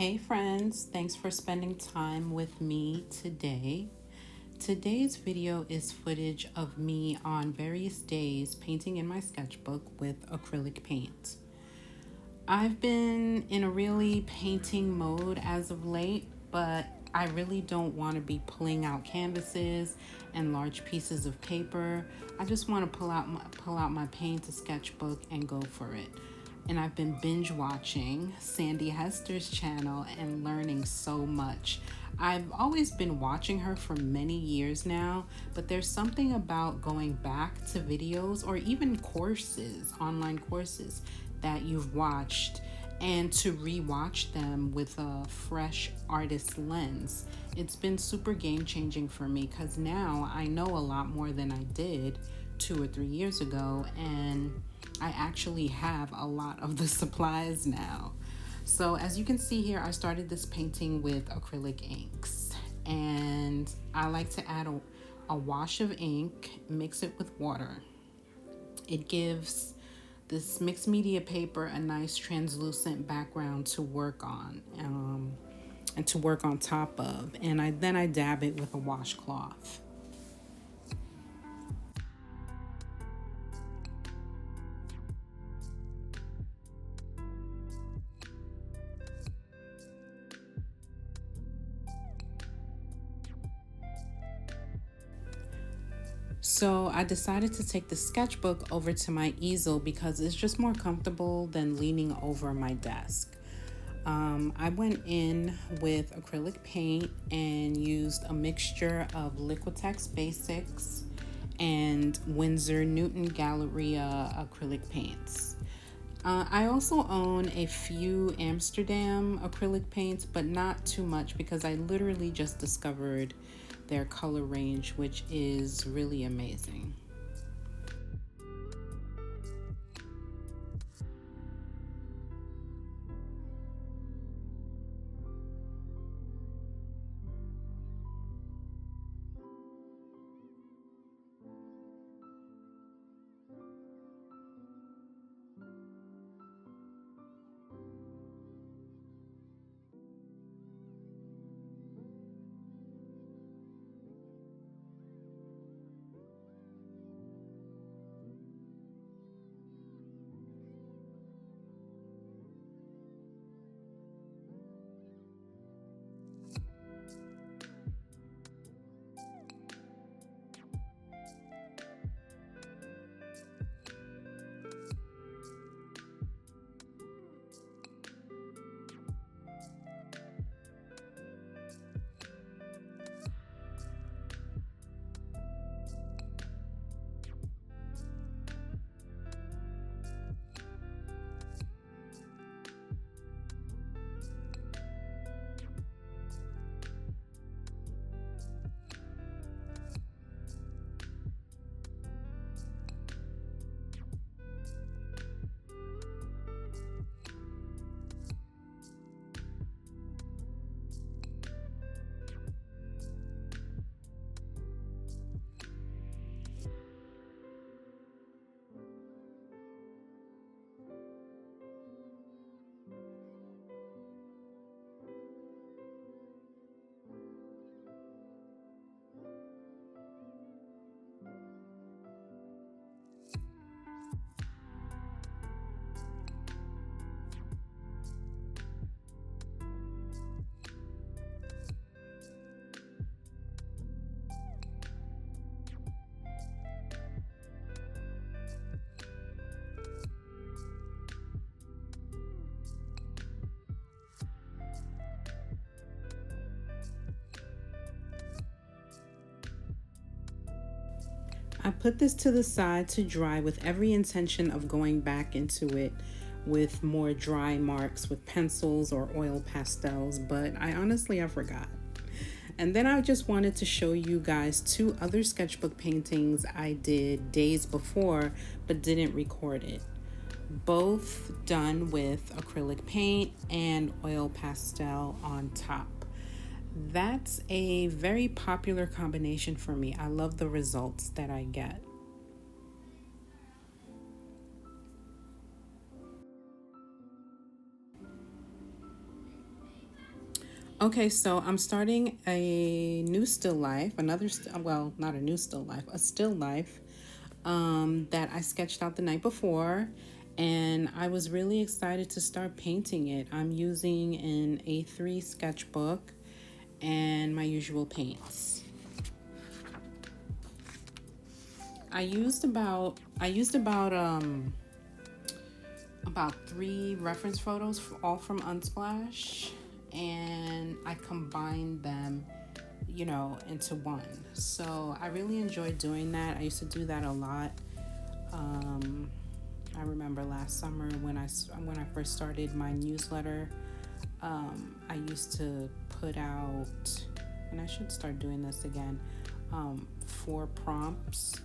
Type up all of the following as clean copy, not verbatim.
Hey friends, thanks for spending time with me today. Today's video is footage of me on various days painting in my sketchbook with acrylic paint. I've been in a really painting mode as of late, but I really don't want to be pulling out canvases and large pieces of paper. I just want to pull out my paint to sketchbook and go for it. And I've been binge watching Sandy Hester's channel and learning so much. I've always been watching her for many years now, but there's something about going back to videos or even courses, online courses that you've watched, and to rewatch them with a fresh artist lens. It's been super game changing for me because now I know a lot more than I did 2 or 3 years ago, and I actually have a lot of the supplies now. So as you can see here, I started this painting with acrylic inks, and I like to add a wash of ink, mix it with water. It gives this mixed media paper a nice translucent background to work on and to work on top of. And then I dab it with a washcloth. So I decided to take the sketchbook over to my easel because it's just more comfortable than leaning over my desk. I went in with acrylic paint and used a mixture of Liquitex Basics and Winsor Newton Galleria acrylic paints. I also own a few Amsterdam acrylic paints, but not too much because I literally just discovered their color range, which is really amazing. I put this to the side to dry with every intention of going back into it with more dry marks with pencils or oil pastels, but I forgot. And then I just wanted to show you guys 2 other sketchbook paintings I did days before but didn't record it. Both done with acrylic paint and oil pastel on top. That's a very popular combination for me. I love the results that I get. Okay, so I'm starting a new still life, well, not a new still life, a still life that I sketched out the night before, and I was really excited to start painting it. I'm using an A3 sketchbook and my usual paints. I used about 3 reference photos, all from Unsplash, and I combined them, into one. So I really enjoyed doing that. I used to do that a lot. I remember last summer when I first started my newsletter, I used to put out, and I should start doing this again, 4 prompts,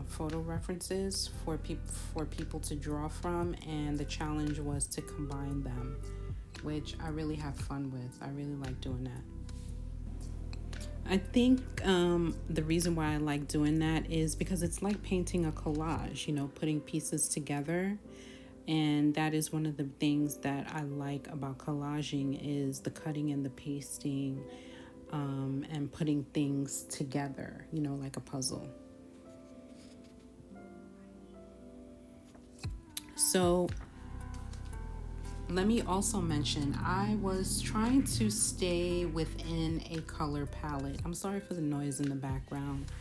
photo references for people to draw from, and the challenge was to combine them, which I really have fun with. I really like doing that. I think the reason why I like doing that is because it's like painting a collage, putting pieces together. And that is one of the things that I like about collaging is the cutting and the pasting, and putting things together, like a puzzle. So let me also mention, I was trying to stay within a color palette. I'm sorry for the noise in the background.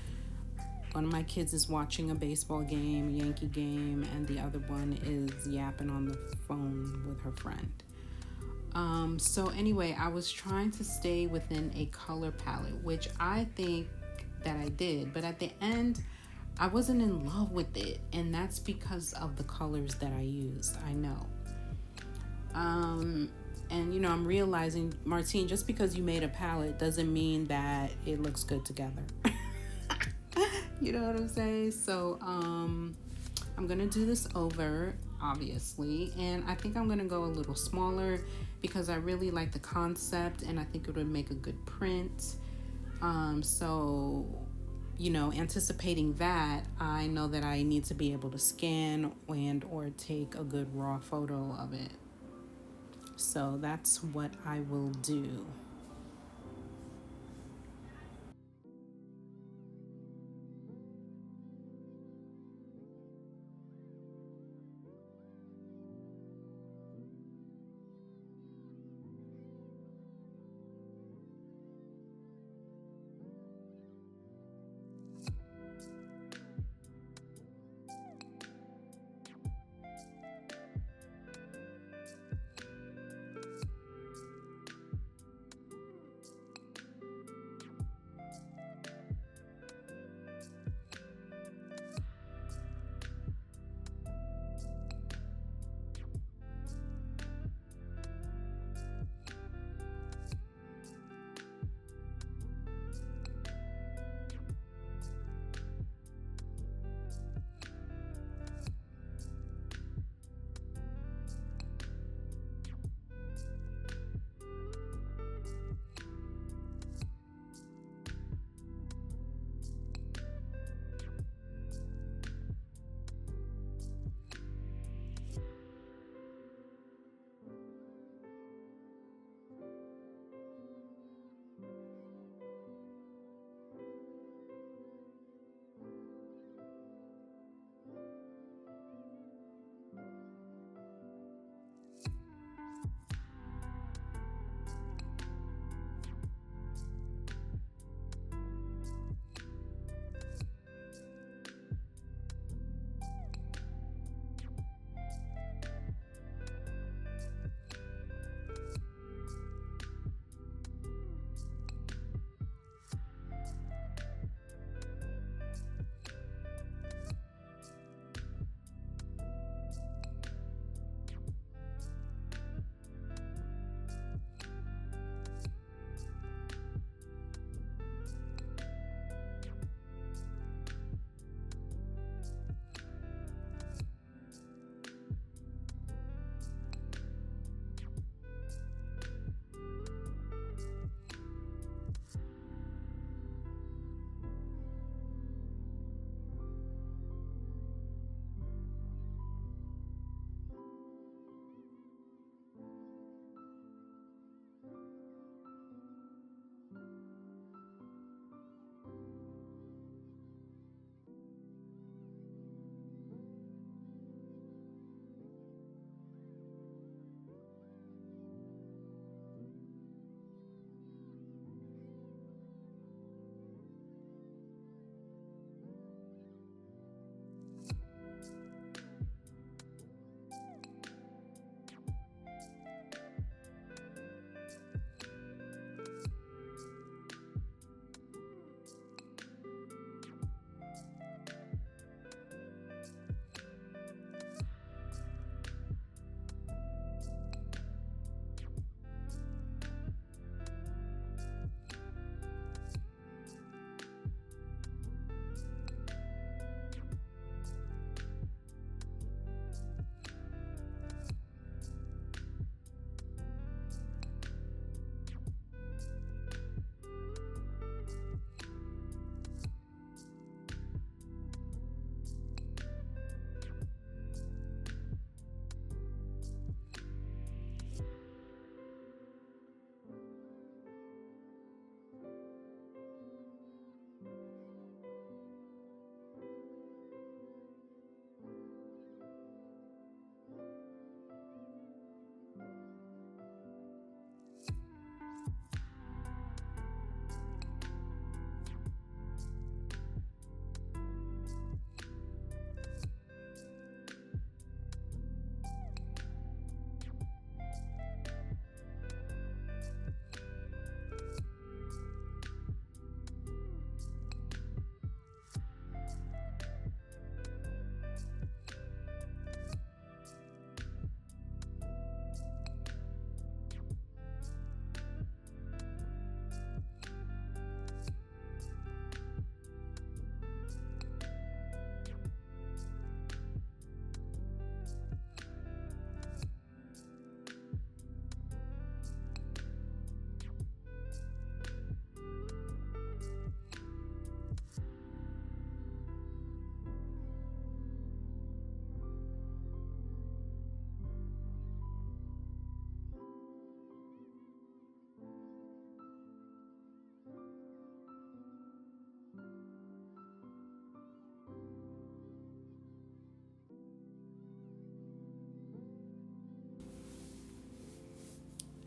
One of my kids is watching a baseball game, a Yankee game, and the other one is yapping on the phone with her friend. So anyway, I was trying to stay within a color palette, which I think that I did, but at the end, I wasn't in love with it, and that's because of the colors that I used. I know. And I'm realizing, Martine, just because you made a palette doesn't mean that it looks good together. You know what I'm saying? So I'm gonna do this over, obviously, and I think I'm gonna go a little smaller because I really like the concept and I think it would make a good print. So anticipating that, I know that I need to be able to scan and or take a good raw photo of it. So that's what I will do.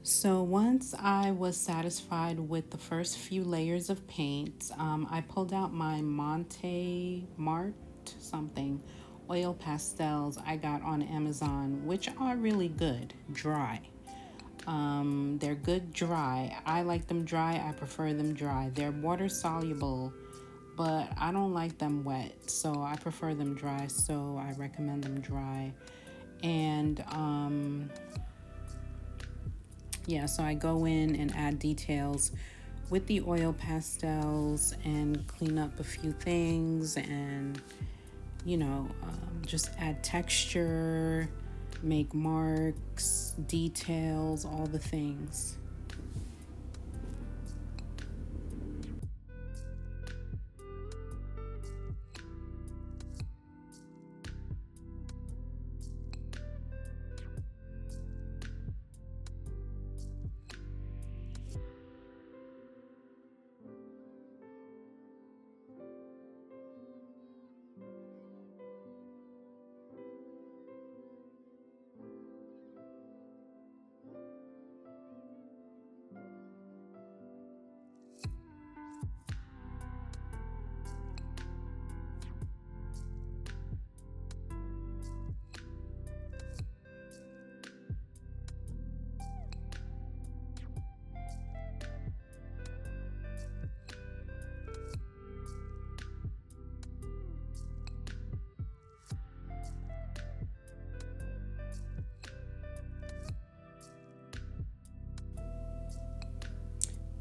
So once I was satisfied with the first few layers of paint, I pulled out my Martine something oil pastels I got on Amazon, which are really good dry. They're good dry. I like them dry. I prefer them dry. They're water soluble, but I don't like them wet, so I prefer them dry. So I recommend them dry. And yeah, so I go in and add details with the oil pastels and clean up a few things and, just add texture, make marks, details, all the things.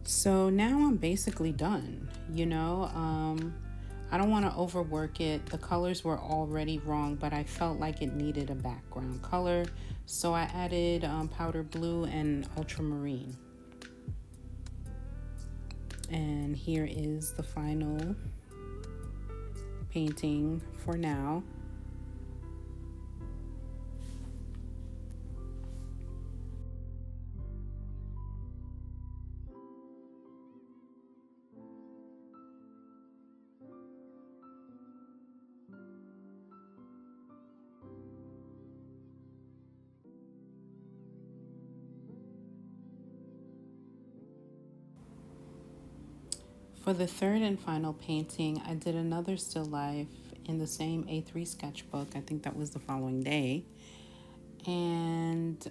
So now I'm basically done, I don't want to overwork it. The colors were already wrong, but I felt like it needed a background color. So I added powder blue and ultramarine. And here is the final painting for now. For the third and final painting, I did another still life in the same A3 sketchbook. I think that was the following day. And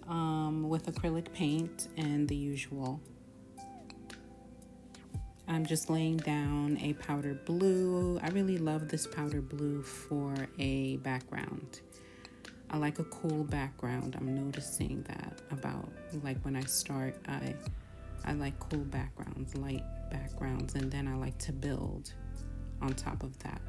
with acrylic paint and the usual. I'm just laying down a powder blue. I really love this powder blue for a background. I like a cool background. I'm noticing that about like when I start, I like cool backgrounds, light backgrounds, and then I like to build on top of that.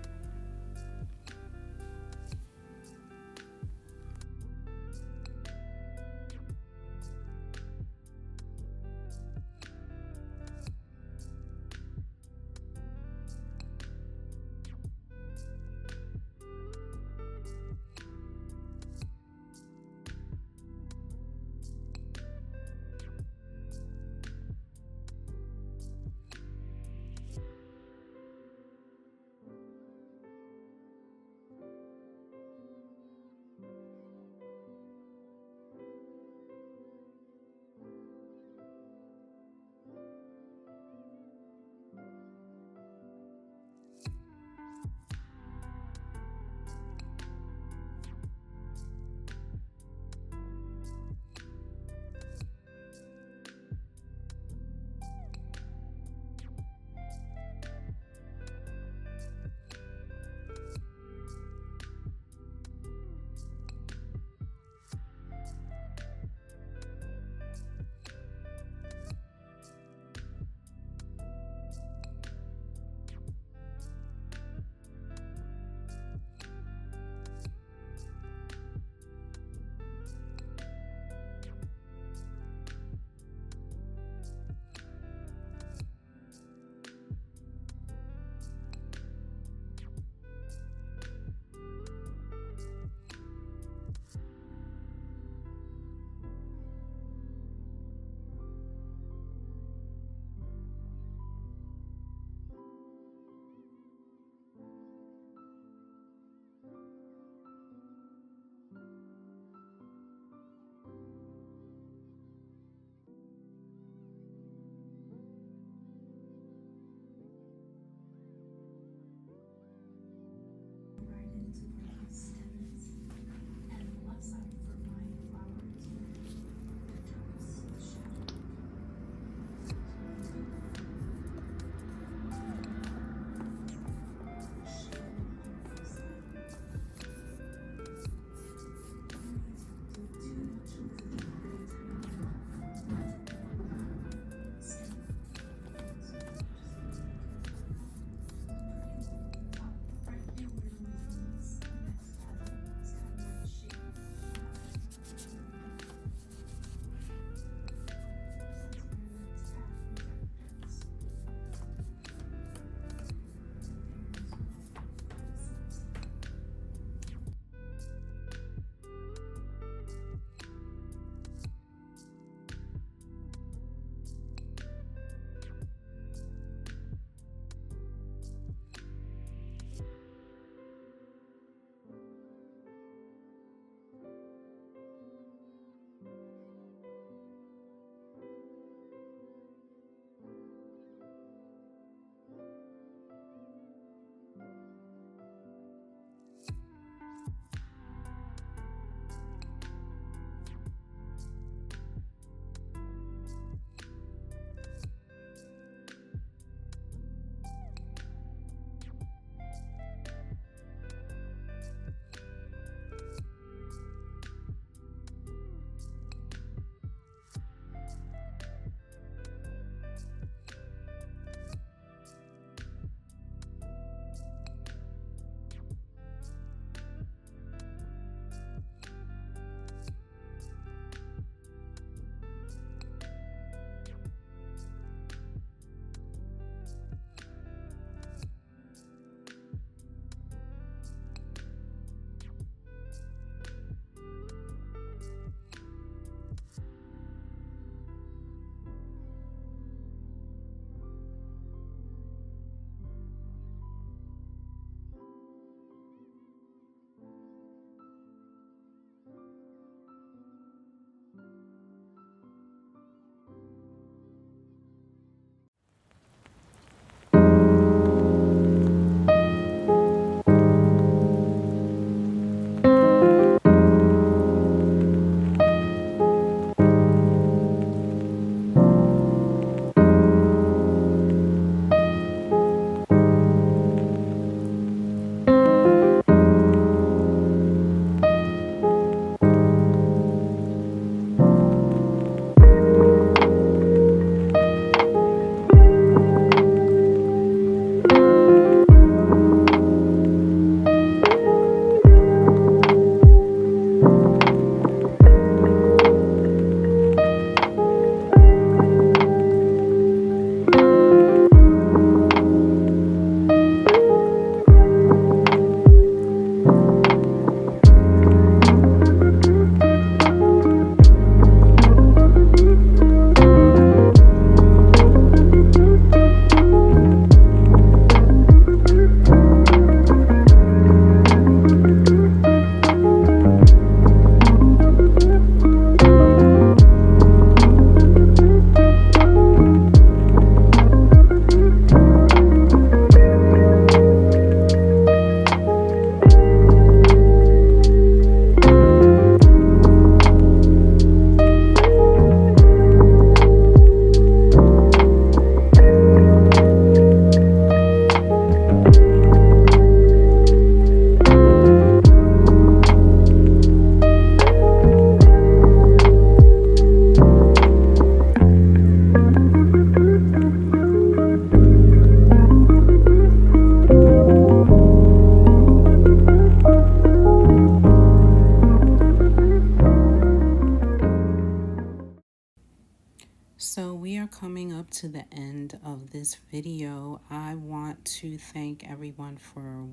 So we are coming up to the end of this video. I want to thank everyone for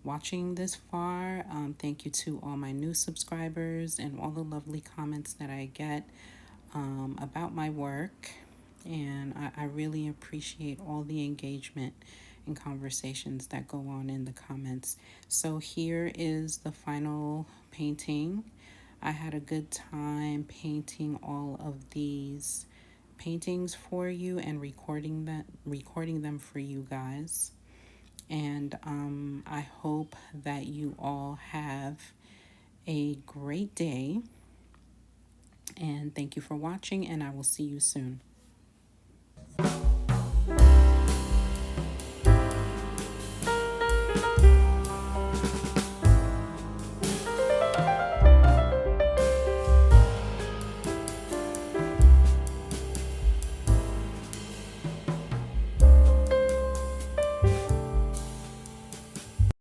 watching this far. Thank you to all my new subscribers and all the lovely comments that I get about my work. And I really appreciate all the engagement and conversations that go on in the comments. So here is the final painting. I had a good time painting all of these paintings for you and recording them for you guys. And I hope that you all have a great day. And thank you for watching, and I will see you soon.